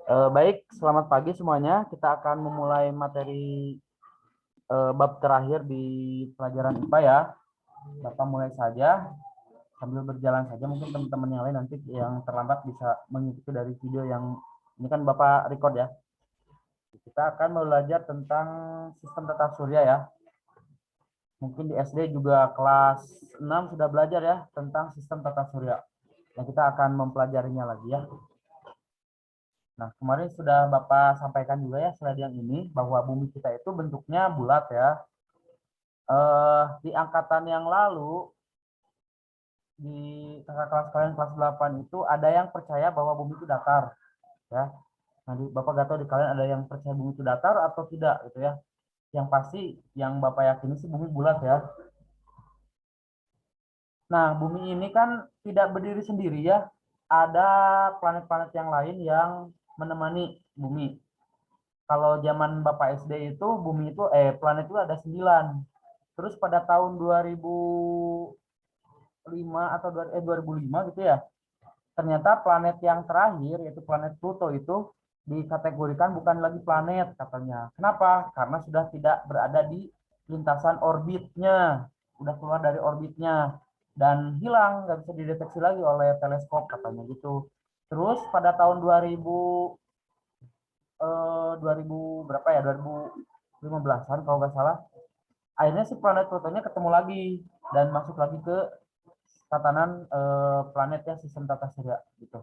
Baik, selamat pagi semuanya. Kita akan memulai materi bab terakhir di pelajaran IPA ya. Bapak mulai saja sambil berjalan saja. Mungkin teman-teman yang lain nanti yang terlambat bisa mengikuti dari video yang ini kan Bapak record ya. Kita akan belajar tentang sistem tata surya ya. Mungkin di SD juga kelas 6 sudah belajar ya tentang sistem tata surya. Nah, kita akan mempelajarinya lagi ya. Nah, kemarin sudah Bapak sampaikan juga ya slide yang ini bahwa bumi kita itu bentuknya bulat ya. Di angkatan yang lalu di kakak kelas kalian kelas 8 itu ada yang percaya bahwa bumi itu datar ya. Nanti Bapak gak tahu di kalian ada yang percaya bumi itu datar atau tidak gitu ya. Yang pasti yang Bapak yakini sih bumi bulat ya. Nah, bumi ini kan tidak berdiri sendiri ya. Ada planet-planet yang lain yang menemani bumi. Kalau zaman Bapak SD itu bumi itu planet itu ada 9. Terus pada tahun 2005 atau 2005 gitu ya. Ternyata planet yang terakhir yaitu planet Pluto itu dikategorikan bukan lagi planet katanya. Kenapa? Karena sudah tidak berada di lintasan orbitnya, udah keluar dari orbitnya dan hilang, nggak bisa dideteksi lagi oleh teleskop katanya gitu. Terus pada tahun 2000 berapa ya 2015-an kalau nggak salah akhirnya si planet Plutonya ketemu lagi dan masuk lagi ke tatanan planetnya sistem tata surya gitu.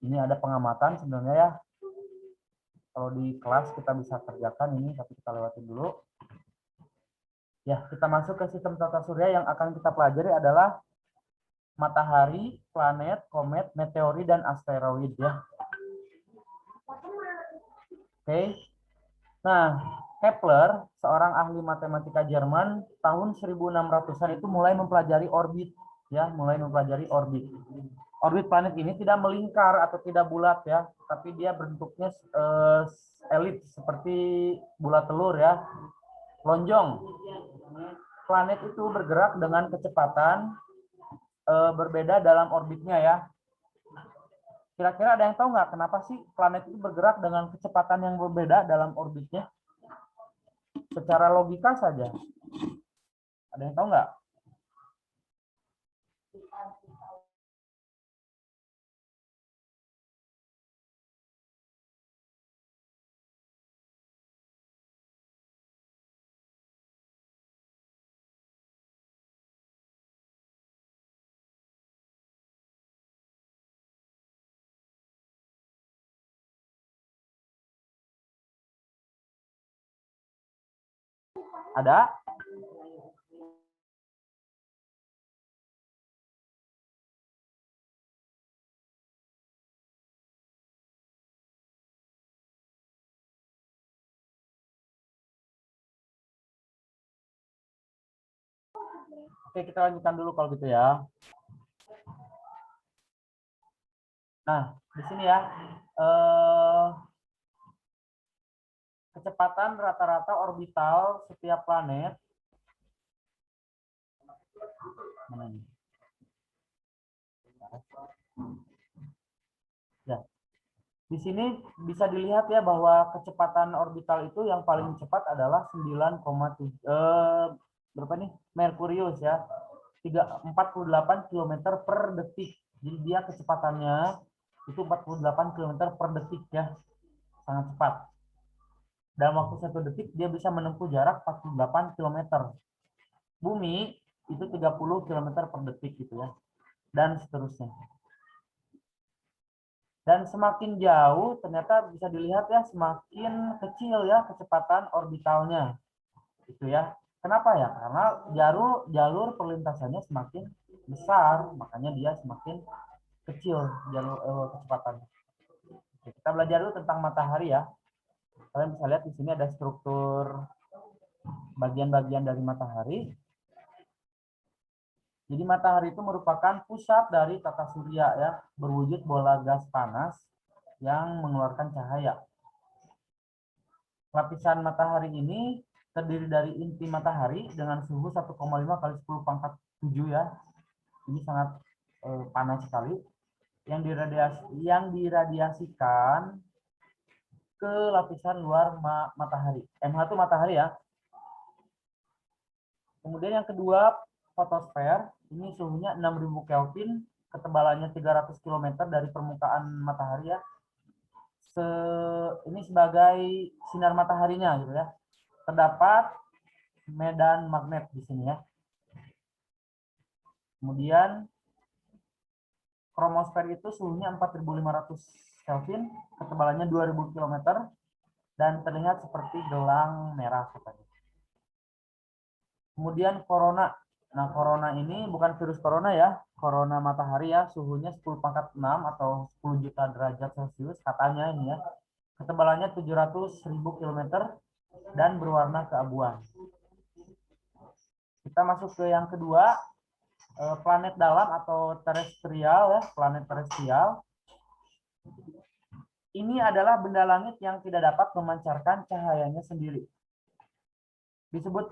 Ini ada pengamatan sebenarnya ya. Kalau di kelas kita bisa kerjakan ini, tapi kita lewatin dulu. Ya, kita masuk ke sistem tata surya yang akan kita pelajari adalah matahari, planet, komet, meteori, dan asteroid ya. Oke. Nah, Kepler, seorang ahli matematika Jerman, tahun 1600-an itu mulai mempelajari orbit ya, mulai mempelajari orbit. Orbit planet ini tidak melingkar atau tidak bulat ya, tapi dia bentuknya elip seperti bulat telur ya, lonjong. Planet itu bergerak dengan kecepatan berbeda dalam orbitnya ya. Kira-kira ada yang tahu nggak kenapa sih planet itu bergerak dengan kecepatan yang berbeda dalam orbitnya? Secara logika saja. Ada yang tahu nggak? Ada? Oke, kita lanjutkan dulu kalau gitu ya. Nah, di sini ya, kecepatan rata-rata orbital setiap planet. Ya, di sini bisa dilihat ya bahwa kecepatan orbital itu yang paling cepat adalah 9,7 berapa nih? Merkurius ya. 48 km per detik. Jadi dia kecepatannya itu 48 km per detik ya. Sangat cepat. Dalam waktu 1 detik dia bisa menempuh jarak 48 km. Bumi itu 30 km per detik gitu ya. Dan seterusnya. Dan semakin jauh ternyata bisa dilihat ya semakin kecil ya kecepatan orbitalnya. Gitu ya. Kenapa ya? Karena jalur perlintasannya semakin besar, makanya dia semakin kecil jalur kecepatan. Oke, kita belajar dulu tentang matahari ya. Kalian bisa lihat di sini ada struktur bagian-bagian dari matahari. Jadi matahari itu merupakan pusat dari tata surya ya, berwujud bola gas panas yang mengeluarkan cahaya. Lapisan matahari ini terdiri dari inti matahari dengan suhu 1,5 kali 10 pangkat 7 ya. Ini sangat panas sekali. yang diradiasikan ke lapisan luar matahari. MH itu matahari ya. Kemudian yang kedua, fotosfer. Ini suhunya 6000 Kelvin, ketebalannya 300 km dari permukaan matahari ya. Ini sebagai sinar mataharinya gitu ya. Terdapat medan magnet di sini ya. Kemudian kromosfer itu suhunya 4500 Kelvin, ketebalannya 2000 km dan terlihat seperti gelang merah katanya. Kemudian corona. Nah, corona ini bukan virus corona ya, corona matahari ya, suhunya 10⁻6 atau 10 juta derajat Celcius katanya ini ya. Ketebalannya 700.000 km dan berwarna keabuan. Kita masuk ke yang kedua, planet dalam atau terestrial ya, planet terestrial. Ini adalah benda langit yang tidak dapat memancarkan cahayanya sendiri. Disebut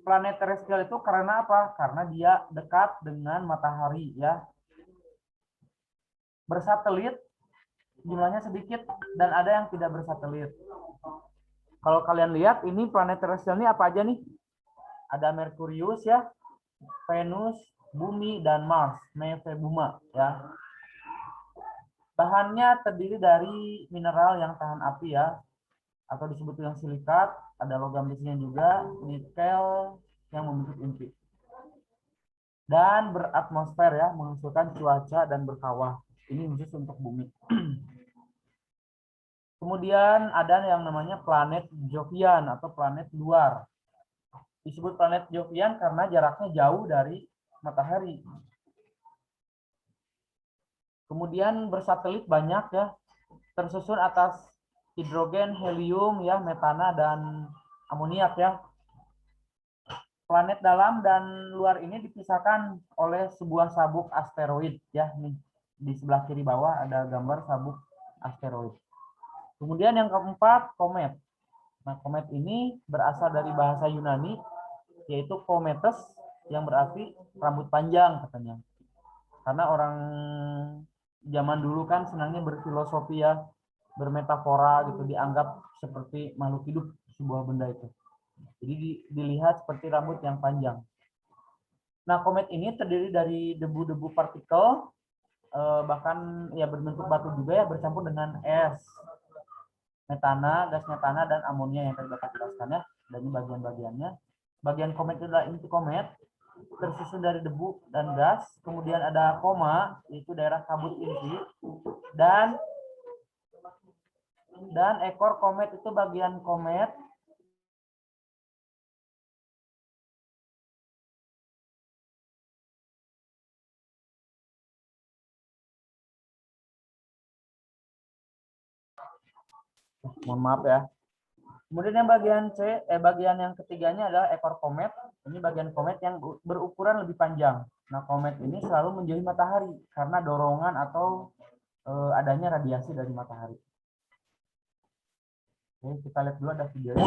planet terestrial itu karena apa? Karena dia dekat dengan matahari ya. Bersatelit, jumlahnya sedikit dan ada yang tidak bersatelit. Kalau kalian lihat ini planet terestrial ini apa aja nih? Ada Merkurius ya, Venus, Bumi dan Mars, Nephebuma ya. Bahannya terdiri dari mineral yang tahan api ya, atau disebut dengan silikat, ada logam di sini juga, nikel yang membentuk inti. Dan beratmosfer ya, menghasilkan cuaca dan berkawah. Ini khusus untuk bumi. Kemudian ada yang namanya planet Jovian atau planet luar. Disebut planet Jovian karena jaraknya jauh dari matahari. Kemudian bersatelit banyak ya, tersusun atas hidrogen, helium ya, metana dan amoniak ya. Planet dalam dan luar ini dipisahkan oleh sebuah sabuk asteroid ya, nih di sebelah kiri bawah ada gambar sabuk asteroid. Kemudian yang keempat, komet. Nah, komet ini berasal dari bahasa Yunani yaitu kometes yang berarti rambut panjang katanya. Karena orang zaman dulu kan senangnya berfilosofi ya, bermetafora gitu, dianggap seperti makhluk hidup sebuah benda itu. Jadi dilihat seperti rambut yang panjang. Nah, komet ini terdiri dari debu-debu partikel, bahkan ya berbentuk batu juga ya, bercampur dengan es, metana, gas metana, dan amonia yang tadi Bapak jelaskan ya. Dan ini bagian-bagiannya. Bagian komet itu adalah inti komet, tersusun dari debu dan gas. Kemudian ada koma, yaitu daerah kabut inti, dan ekor komet itu bagian komet mohon maaf ya. Kemudian yang bagian yang ketiganya adalah ekor komet. Ini bagian komet yang berukuran lebih panjang. Nah, komet ini selalu menjauhi matahari karena dorongan atau adanya radiasi dari matahari. Oke, kita lihat dulu ada videonya.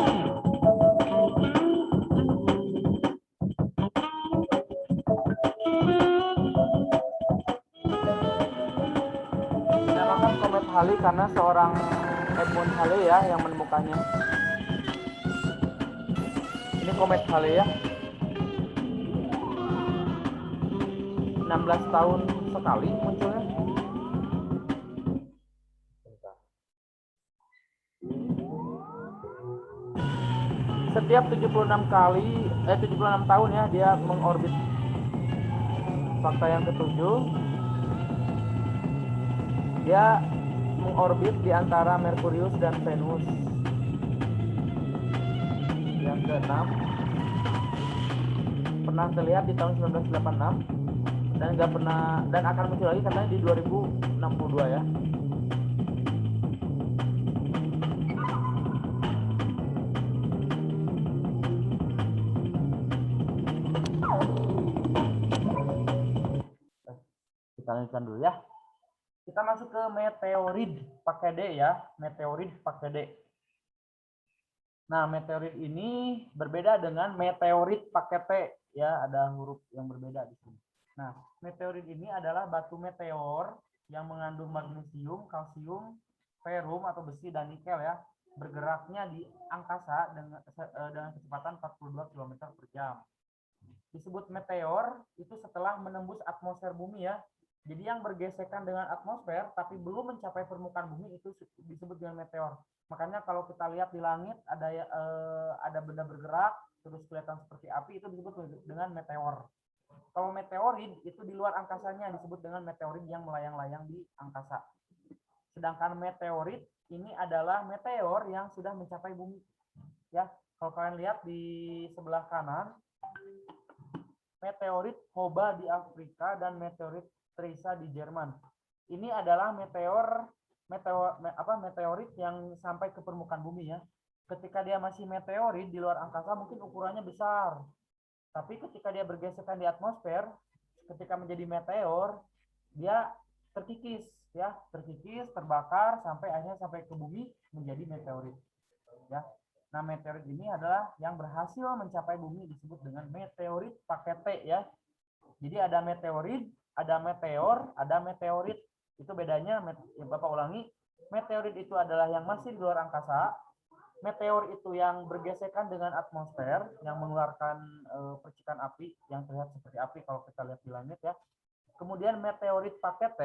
Dinamakan komet Halley karena seorang Edmund Halley ya yang menemukannya. Ini komet Halley ya. 16 tahun sekali munculnya. Setiap 76 tahun ya dia mengorbit. Fakta yang ketujuh, dia mengorbit di antara Merkurius dan Venus. Yang keenam, pernah terlihat di tahun 1986 dan akan muncul lagi katanya di 2062 ya. Kita lanjutkan dulu ya. Kita masuk ke meteorid pakai D ya, meteorid pakai D. Nah, meteorit ini berbeda dengan meteorit pakai T ya, ada huruf yang berbeda di sini. Nah, meteorit ini adalah batu meteor yang mengandung magnesium, kalsium, ferum atau besi dan nikel ya, bergeraknya di angkasa dengan kecepatan 42 km per jam. Disebut meteor itu setelah menembus atmosfer bumi ya. Jadi yang bergesekan dengan atmosfer tapi belum mencapai permukaan bumi itu disebut dengan meteor. Makanya kalau kita lihat di langit ada benda bergerak terus kelihatan seperti api, itu disebut dengan meteor. Kalau meteorit itu di luar angkasanya disebut dengan meteorit yang melayang-layang di angkasa. Sedangkan meteorit ini adalah meteor yang sudah mencapai bumi. Ya, kalau kalian lihat di sebelah kanan, meteorit Hoba di Afrika dan meteorit Trisa di Jerman. Ini adalah meteorit yang sampai ke permukaan bumi ya. Ketika dia masih meteorit di luar angkasa mungkin ukurannya besar. Tapi ketika dia bergesekan di atmosfer, ketika menjadi meteor, dia terkikis ya, terbakar sampai akhirnya sampai ke bumi menjadi meteorit. Ya. Nah, meteorit ini adalah yang berhasil mencapai bumi disebut dengan meteorit pakai T ya. Jadi ada meteorit, ada meteor, ada meteorit. Itu bedanya, Bapak ulangi. Meteorit itu adalah yang masih di luar angkasa. Meteor itu yang bergesekan dengan atmosfer, yang mengeluarkan percikan api yang terlihat seperti api kalau kita lihat di langit ya. Kemudian meteorit pakai T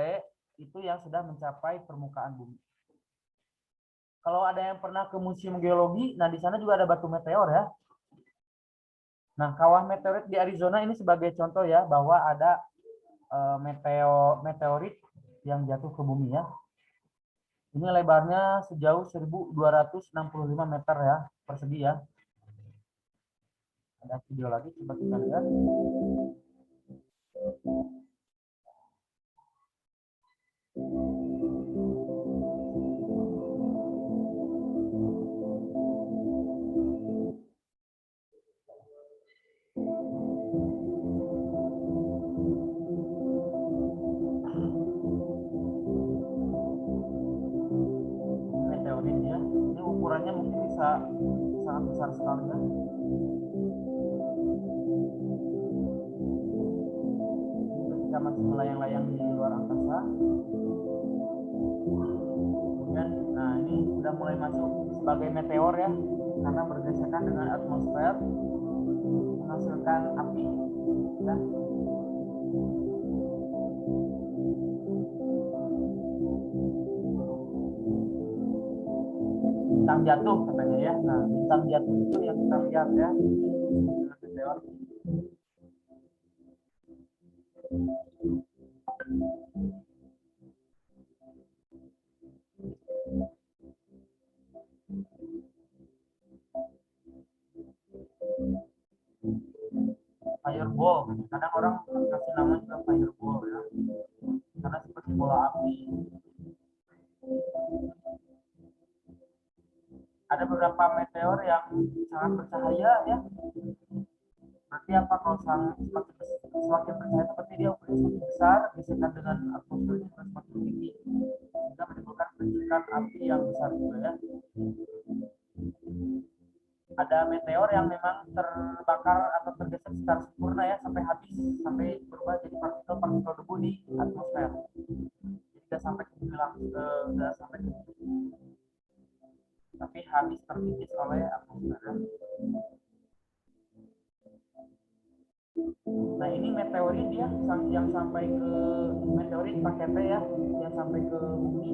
itu yang sudah mencapai permukaan bumi. Kalau ada yang pernah ke Museum Geologi, nah di sana juga ada batu meteor ya. Nah, kawah meteorit di Arizona ini sebagai contoh ya bahwa ada meteorit yang jatuh ke bumi ya. Ini lebarnya sejauh 1265 meter ya persegi ya. Ada video lagi, coba kita lihat. Meteorit ya. Ini ukurannya mungkin bisa sangat besar sekali ya. Ketika masih melayang-layang di luar angkasa. Kemudian, nah ini sudah mulai masuk sebagai meteor ya, karena bergesekan dengan atmosfer menghasilkan api ya. Bintang jatuh katanya ya. Nah, bintang jatuh itu yang kita lihat ya. Meteor. Fireball, kadang orang kasih nama juga fireball ya, karena seperti bola api. Ada beberapa meteor yang sangat bercahaya ya. Berarti apa kalau semakin bercahaya seperti dia ukurannya semakin besar, gesekan dengan atmosfernya semakin tinggi, sehingga menimbulkan percikan api yang besar juga ya. Ada meteor yang memang terbakar atau tergeser secara sempurna ya sampai habis, sampai berubah jadi partikel debu di atmosfer. Jadi tidak sampai tidak sampai ke tapi habis terkikis oleh atmosfer. Nah ini meteorit ya, yang sampai ke meteorit pakai T ya, yang sampai ke bumi.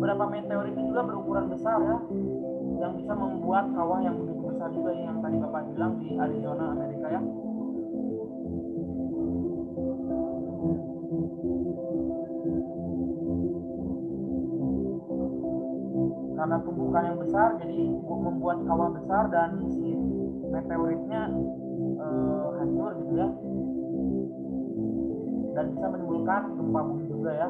Beberapa meteorit itu juga berukuran besar ya, yang bisa membuat kawah yang begitu besar juga yang tadi Bapak bilang di Arizona, Amerika ya. Karena tumbukan yang besar jadi membuat kawah besar dan si meteoritnya hancur gitu ya, dan bisa menimbulkan gempa bumi juga ya.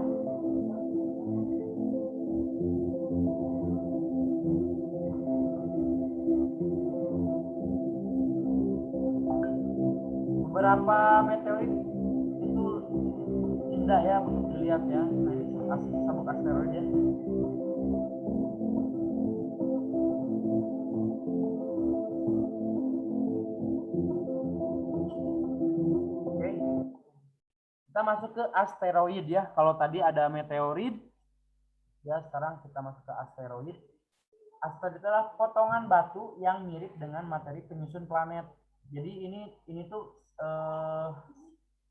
Beberapa meteorit itu indah ya untuk dilihat ya. Nah ini sabuk asteroid ya. Kita masuk ke asteroid ya. Kalau tadi ada meteorit, ya sekarang kita masuk ke asteroid. Asteroid adalah potongan batu yang mirip dengan materi penyusun planet. Jadi ini tuh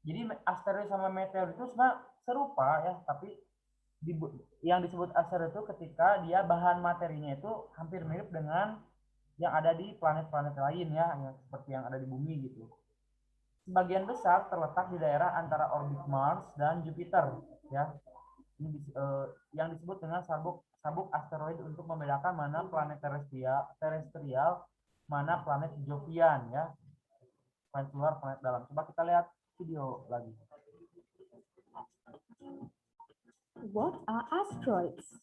jadi asteroid sama meteorit itu sebenarnya serupa ya, tapi yang disebut asteroid itu ketika dia bahan materinya itu hampir mirip dengan yang ada di planet-planet lain ya, seperti yang ada di bumi gitu. Sebagian besar terletak di daerah antara orbit Mars dan Jupiter ya. Ini yang disebut dengan sabuk sabuk asteroid untuk membedakan mana planet terestrial, mana planet Jovian ya. Planet luar, planet dalam. Coba kita lihat video lagi. What are asteroids?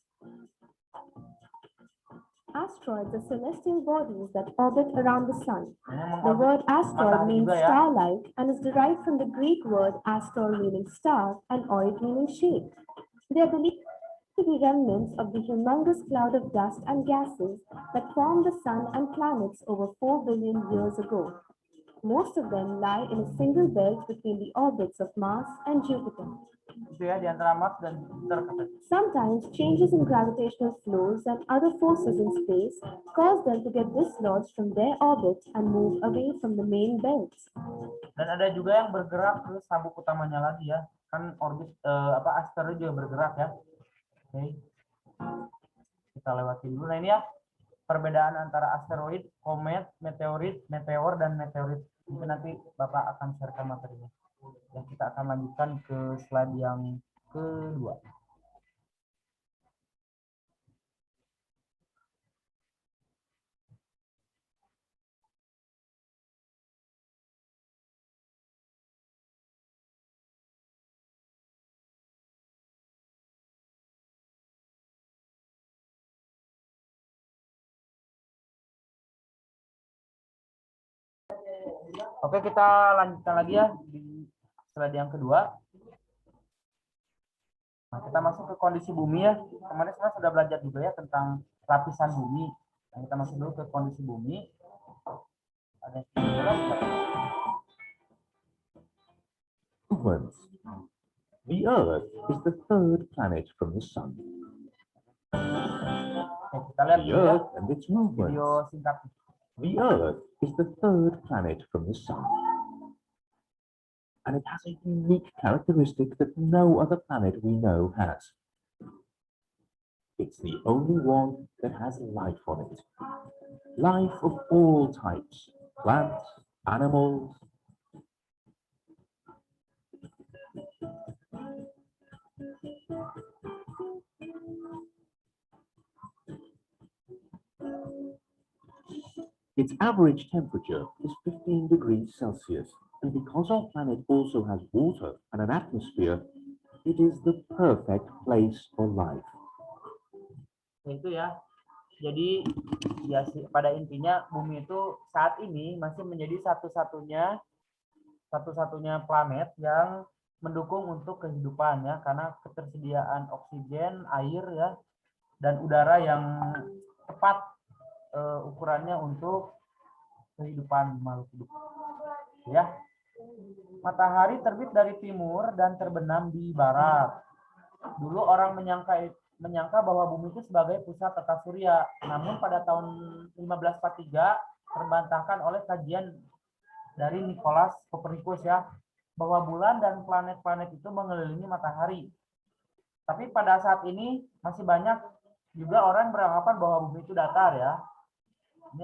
Asteroids are celestial bodies that orbit around the sun. The word asteroid means star-like and is derived from the Greek word astor meaning star and oid meaning shape. They are believed to be remnants of the humongous cloud of dust and gases that formed the sun and planets over 4 billion years ago. Most of them lie in a single belt between the orbits of Mars and Jupiter. Sometimes changes in gravitational flows and other forces in space cause them to get dislodged from their orbit and move away from the main belts. Dan ada juga yang bergerak ke sabuk utamanya lagi ya. Kan orbit asteroid juga bergerak ya. Oke. Kita lewatin dulu. Nah ini ya perbedaan antara asteroid, komet, meteorit, meteor dan meteorit. Mungkin nanti Bapak akan share materinya. Ya, kita akan lanjutkan ke slide yang kedua. Oke, kita lanjutkan lagi ya di slide yang kedua. Nah, kita masuk ke kondisi bumi ya. Kemarin saya sudah belajar juga ya tentang lapisan bumi. Nah, kita masuk dulu ke kondisi bumi. Ada movements. The Earth is the third planet from the Sun. Oke, kita lihat The Earth and its movements. video singkat. The Earth is the third planet from the Sun. And it has a unique characteristic that no other planet we know has. It's the only one that has life on it. Life of all types, plants, animals. Its average temperature is 15 degrees Celsius, and because our planet also has water and an atmosphere, it is the perfect place for life. Itu ya. Jadi ya pada intinya bumi itu saat ini masih menjadi satu-satunya planet yang mendukung untuk kehidupan ya, karena ketersediaan oksigen, air ya, dan udara yang tepat ukurannya untuk kehidupan makhluk hidup. Ya. Matahari terbit dari timur dan terbenam di barat. Dulu orang menyangka bahwa bumi itu sebagai pusat tata surya. Namun pada tahun 1543 terbantahkan oleh kajian dari Nicolaus Copernicus ya, bahwa bulan dan planet-planet itu mengelilingi matahari. Tapi pada saat ini masih banyak juga orang beranggapan bahwa bumi itu datar ya. Ini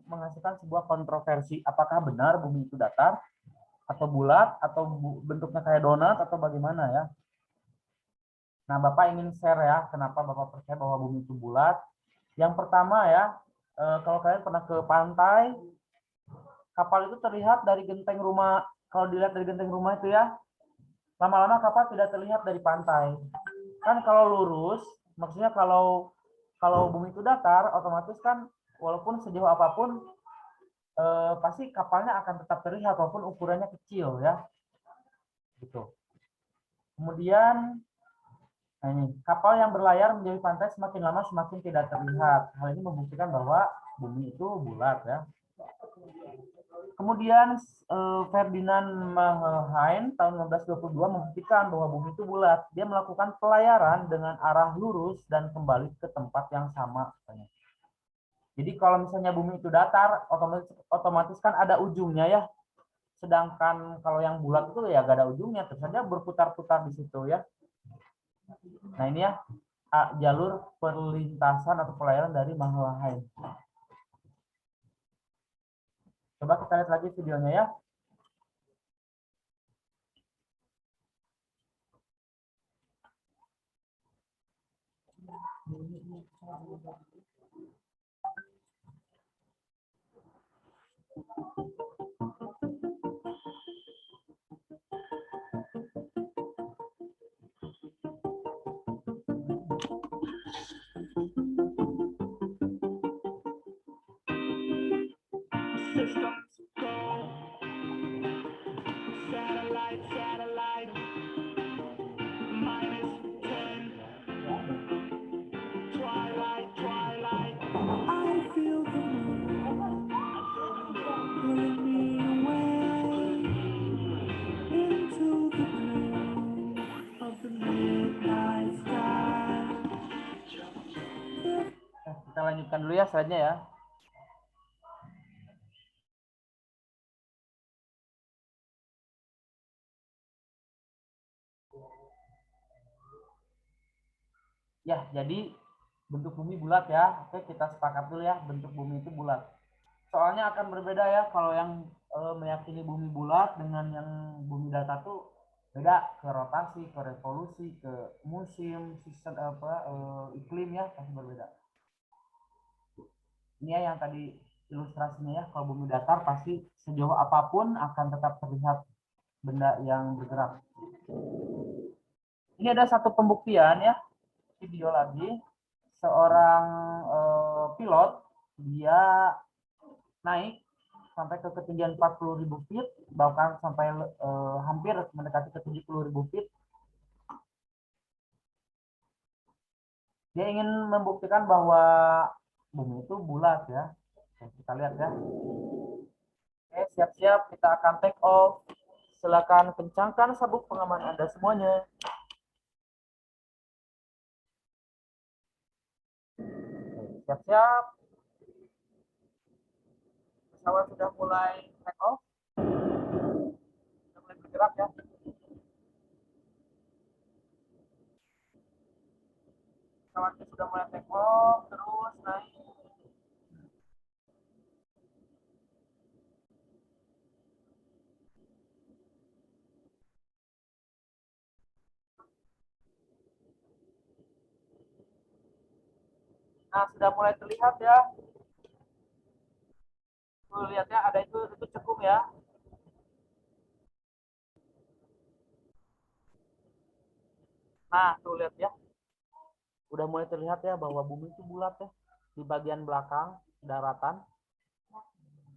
menghasilkan sebuah kontroversi, apakah benar bumi itu datar atau bulat atau bentuknya kayak donat atau bagaimana ya. Nah, Bapak ingin share ya kenapa Bapak percaya bahwa bumi itu bulat. Yang pertama ya, kalau kalian pernah ke pantai, kapal itu terlihat dari genteng rumah. Kalau dilihat dari genteng rumah itu ya, lama-lama kapal tidak terlihat dari pantai. Kan kalau lurus, maksudnya kalau bumi itu datar, otomatis kan walaupun sejauh apapun pasti kapalnya akan tetap terlihat walaupun ukurannya kecil ya. Gitu. Kemudian nah ini, kapal yang berlayar menjauhi pantai semakin lama semakin tidak terlihat. Hal ini membuktikan bahwa bumi itu bulat ya. Kemudian Ferdinand Magellan tahun 1922 membuktikan bahwa bumi itu bulat. Dia melakukan pelayaran dengan arah lurus dan kembali ke tempat yang sama. Jadi kalau misalnya bumi itu datar, otomatis kan ada ujungnya ya. Sedangkan kalau yang bulat itu ya gak ada ujungnya, terus saja berputar-putar di situ ya. Nah ini ya jalur perlintasan atau pelayaran dari Magellan. Coba kita lihat lagi videonya ya. Kita lanjutkan dulu ya slide-nya ya. Ya, jadi bentuk bumi bulat ya. Oke, kita sepakat dulu ya, bentuk bumi itu bulat. Soalnya akan berbeda ya kalau yang meyakini bumi bulat dengan yang bumi datar tuh beda, ke rotasi, ke revolusi, ke musim, season iklim ya pasti berbeda. Ini ya yang tadi ilustrasinya ya, kalau bumi datar pasti sejauh apapun akan tetap terlihat benda yang bergerak. Ini ada satu pembuktian ya, video lagi, seorang pilot dia naik sampai ke ketinggian 40.000 feet, bahkan sampai hampir mendekati ke 70.000 feet. Dia ingin membuktikan bahwa bumi itu bulat ya. Kita lihat ya. Oke, siap-siap kita akan take off. Silakan kencangkan sabuk pengaman Anda semuanya. Siap-siap. Pesawat sudah mulai take off. Sudah mulai bergerak ya. Pesawatnya sudah mulai take off, terus naik. Nah, sudah mulai terlihat ya. Tuh, lihat ya, ada itu cekung ya. Nah, tuh lihat ya. Udah mulai terlihat ya bahwa bumi itu bulat ya. Di bagian belakang daratan.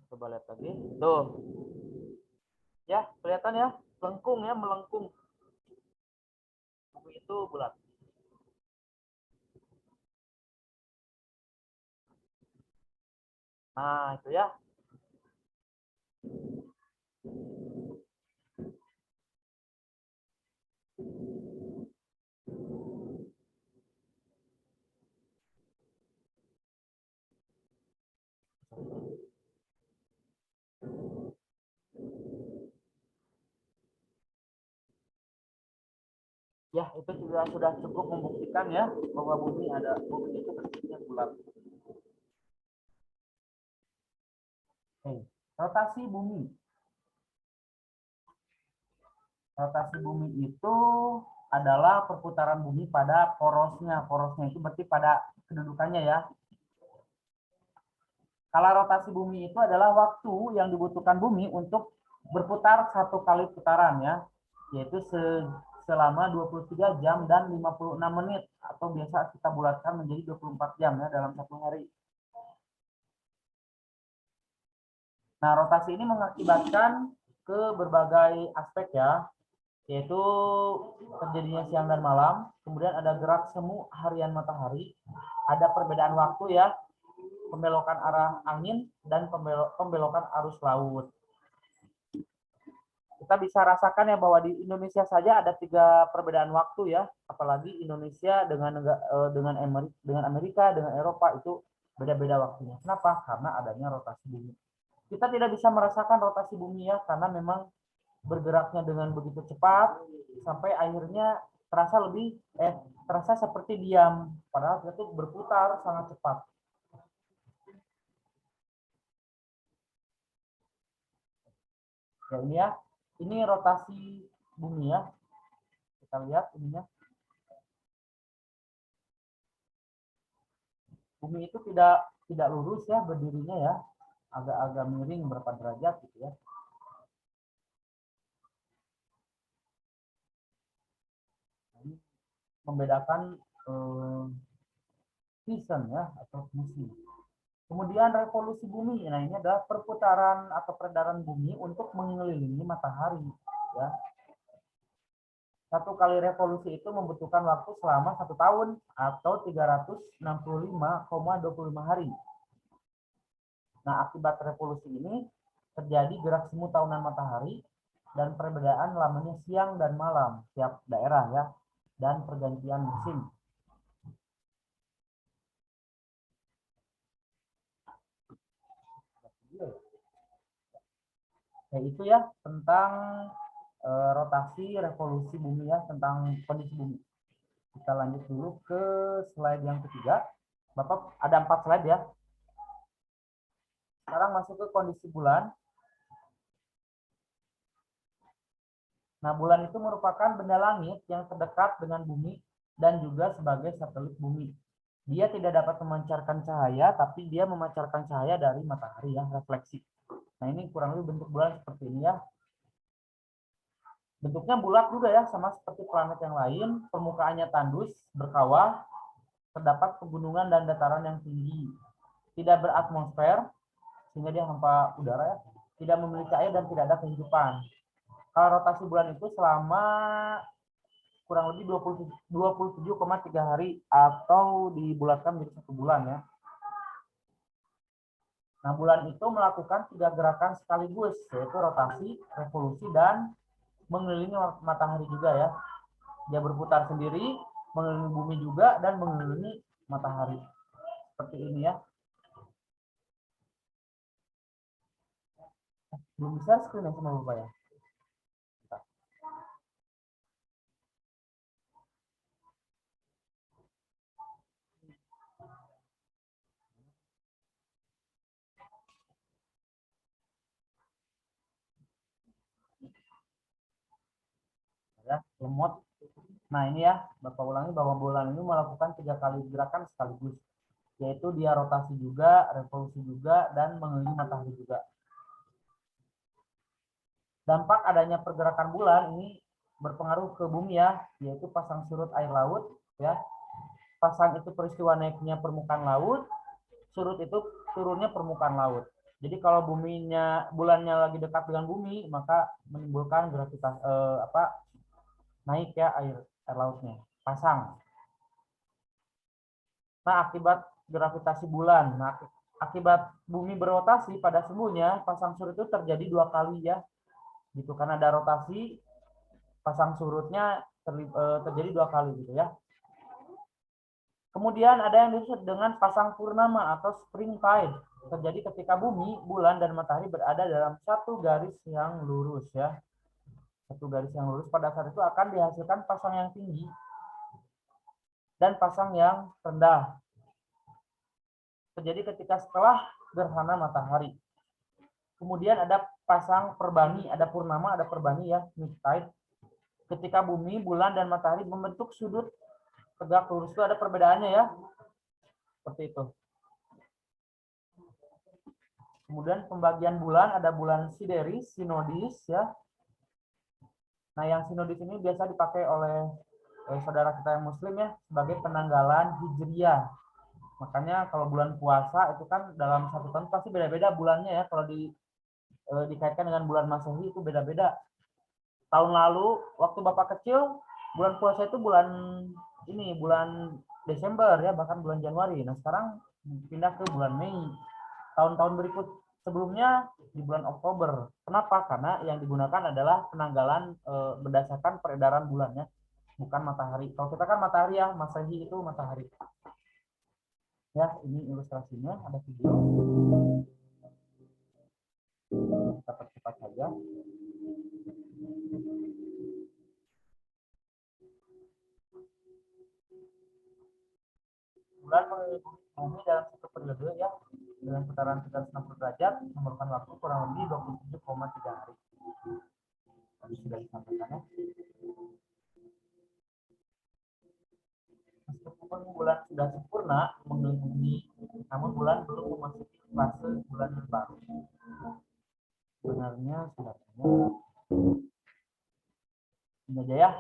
Coba lihat lagi. Tuh. Ya, kelihatan ya. Melengkung ya, melengkung. Bumi itu bulat. Nah, itu ya. Ya, itu sudah cukup membuktikan ya bahwa bumi itu bentuknya bulat. Oke, rotasi bumi. Rotasi bumi itu adalah perputaran bumi pada porosnya. Porosnya itu berarti pada kedudukannya ya. Kalau rotasi bumi itu adalah waktu yang dibutuhkan bumi untuk berputar satu kali putaran ya, yaitu selama 23 jam dan 56 menit atau biasa kita bulatkan menjadi 24 jam ya dalam satu hari. Nah, rotasi ini mengakibatkan ke berbagai aspek ya, yaitu terjadinya siang dan malam, kemudian ada gerak semu harian matahari, ada perbedaan waktu ya, pembelokan arah angin dan pembelokan arus laut. kita bisa rasakan ya bahwa di Indonesia saja ada 3 perbedaan waktu ya, apalagi Indonesia dengan Amerika, dengan Eropa itu beda-beda waktunya. Kenapa? Karena adanya rotasi bumi. Kita tidak bisa merasakan rotasi bumi ya, karena memang bergeraknya dengan begitu cepat sampai akhirnya terasa seperti diam, padahal itu berputar sangat cepat. Ya ini ya, ini rotasi bumi ya. Kita lihat ininya. Bumi itu tidak lurus ya berdirinya ya, agak-agak miring berapa derajat gitu ya. Ini membedakan season ya atau musim. Kemudian revolusi bumi. Nah, ini adalah perputaran atau peredaran bumi untuk mengelilingi matahari ya. Satu kali revolusi itu membutuhkan waktu selama 1 tahun atau 365,25 hari. Nah, akibat revolusi ini terjadi gerak semu tahunan matahari dan perbedaan lamanya siang dan malam tiap daerah ya, dan pergantian musim. Ya itu ya tentang rotasi revolusi bumi ya, tentang kondisi bumi. Kita lanjut dulu ke slide yang ketiga. Bapak ada 4 slide ya. Sekarang masuk ke kondisi bulan. Nah, bulan itu merupakan benda langit yang terdekat dengan bumi dan juga sebagai satelit bumi. Dia tidak dapat memancarkan cahaya, tapi dia memancarkan cahaya dari matahari yang refleksi. Nah, ini kurang lebih bentuk bulan seperti ini ya. Bentuknya bulat juga ya, sama seperti planet yang lain. Permukaannya tandus, berkawah, terdapat pegunungan dan dataran yang tinggi. Tidak beratmosfer, sehingga dia hampa udara ya. Tidak memiliki air dan tidak ada kehidupan. Kalau rotasi bulan itu selama kurang lebih 27,3 hari atau dibulatkan menjadi 1 bulan ya. Nah, bulan itu melakukan 3 gerakan sekaligus, yaitu rotasi, revolusi, dan mengelilingi matahari juga ya. Dia berputar sendiri, mengelilingi bumi juga, dan mengelilingi matahari. Seperti ini ya. Belum bisa screen-nya sama Bapak ya. Ya, lemot. Nah, ini ya, Bapak ulangi bahwa bulan ini melakukan 3 kali gerakan sekaligus, yaitu dia rotasi juga, revolusi juga, dan mengelilingi matahari juga. Dampak adanya pergerakan bulan ini berpengaruh ke bumi ya, yaitu pasang surut air laut ya. Pasang itu peristiwa naiknya permukaan laut, surut itu turunnya permukaan laut. Jadi kalau bulannya lagi dekat dengan bumi, maka menimbulkan gravitasi naik ya air lautnya, pasang. Nah, akibat gravitasi bulan, akibat bumi berotasi pada semuanya, pasang surut itu terjadi 2 kali ya. Gitu, karena ada rotasi, pasang surutnya terjadi 2 kali gitu ya. Kemudian ada yang disebut dengan pasang purnama atau spring tide, terjadi ketika bumi, bulan, dan matahari berada dalam satu garis yang lurus ya. Satu garis yang lurus, pada saat itu akan dihasilkan pasang yang tinggi dan pasang yang rendah. Terjadi ketika setelah gerhana matahari. Kemudian ada pasang perbani, ada purnama, ada perbani ya, mid-tide. Ketika bumi, bulan, dan matahari membentuk sudut tegak lurus, itu ada perbedaannya ya. Seperti itu. Kemudian pembagian bulan, ada bulan sideris, sinodis ya. Nah, yang sinodis ini biasa dipakai oleh saudara kita yang muslim ya, sebagai penanggalan hijriah. Makanya kalau bulan puasa itu kan dalam 1 tahun pasti beda-beda bulannya ya. Kalau dikaitkan dengan bulan Masehi itu beda-beda. Tahun lalu waktu Bapak kecil, bulan puasa itu bulan Desember ya, bahkan bulan Januari. Nah, sekarang pindah ke bulan Mei. Tahun-tahun sebelumnya di bulan Oktober. Kenapa? Karena yang digunakan adalah penanggalan berdasarkan peredaran bulannya, bukan matahari. Kalau kita kan matahari ya, Masehi itu matahari. Ya, ini ilustrasinya, ada video. Kita percepat saja. Bulan mengelilingi bumi dalam satu periode ya, dengan putaran 360 derajat, memerlukan waktu kurang lebih 27,3 hari. Tadi sudah disampaikan ya. Meskipun bulan sudah sempurna mengelilingi bumi, namun bulan belum memasuki fase bulan yang baru. Sebenarnya sudah ini aja ya.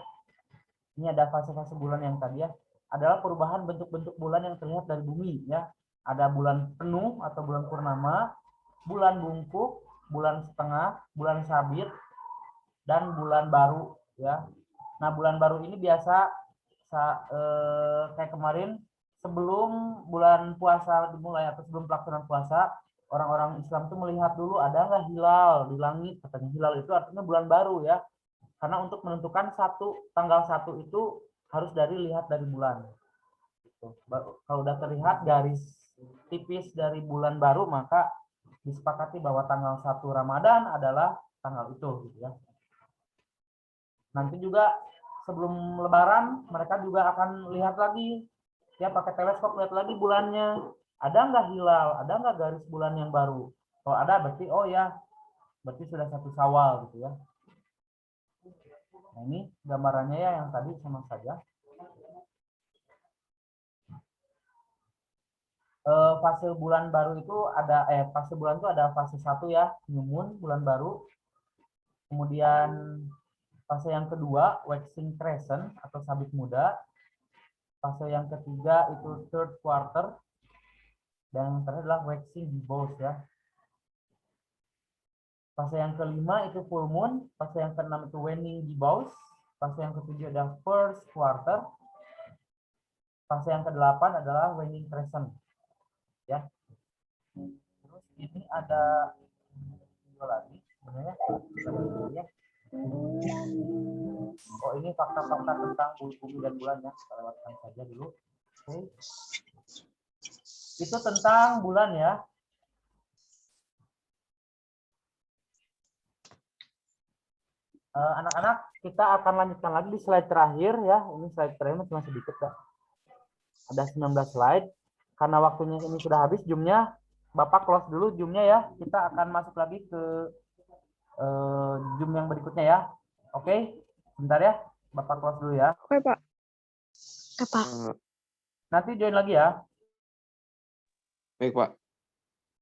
Ini ada fase-fase bulan yang tadi ya. Adalah perubahan bentuk-bentuk bulan yang terlihat dari bumi ya. Ada bulan penuh atau bulan purnama, bulan bungkuk, bulan setengah, bulan sabit, dan bulan baru ya. Nah, bulan baru ini biasa kayak kemarin sebelum bulan puasa dimulai atau sebelum pelaksanaan puasa, orang-orang Islam tuh melihat dulu ada nggak hilal di langit. Katanya hilal itu artinya bulan baru ya. Karena untuk menentukan tanggal 1 itu harus lihat dari bulan. Kalau udah terlihat garis tipis dari bulan baru, maka disepakati bahwa tanggal 1 Ramadan adalah tanggal itu gitu ya. Nanti juga sebelum Lebaran mereka juga akan lihat lagi ya, pakai teleskop, lihat lagi bulannya. Ada nggak hilal, ada nggak garis bulan yang baru. Kalau ada berarti oh ya, berarti sudah 1 Syawal gitu ya. Nah, ini gambarannya ya yang tadi sama saja. Fase bulan baru itu ada fase bulan itu ada fase 1 ya, new moon, bulan baru. Kemudian fase yang kedua waxing crescent atau sabit muda. Fase yang ketiga itu third quarter. Dan yang terakhir adalah waxing gibbous ya. Fase yang kelima itu full moon, fase yang keenam itu waning gibbous, fase yang ketujuh adalah first quarter, fase yang kedelapan adalah waning crescent. Ya. Terus ini ada video lagi sebenarnya. Ya. Oh, ini fakta-fakta tentang bumi dan bulan ya. Kita lewatkan saja dulu. Oke. Itu tentang bulan ya. Anak-anak, kita akan lanjutkan lagi di slide terakhir ya. Ini slide terakhir cuma sedikit ya. Ada 19 slide. Karena waktunya ini sudah habis, zoom-nya Bapak close dulu zoom-nya ya. Kita akan masuk lagi ke zoom yang berikutnya ya. Oke, bentar ya. Bapak close dulu ya. Oke, Pak. Oke, Pak. Nanti join lagi ya. Baik, Pak.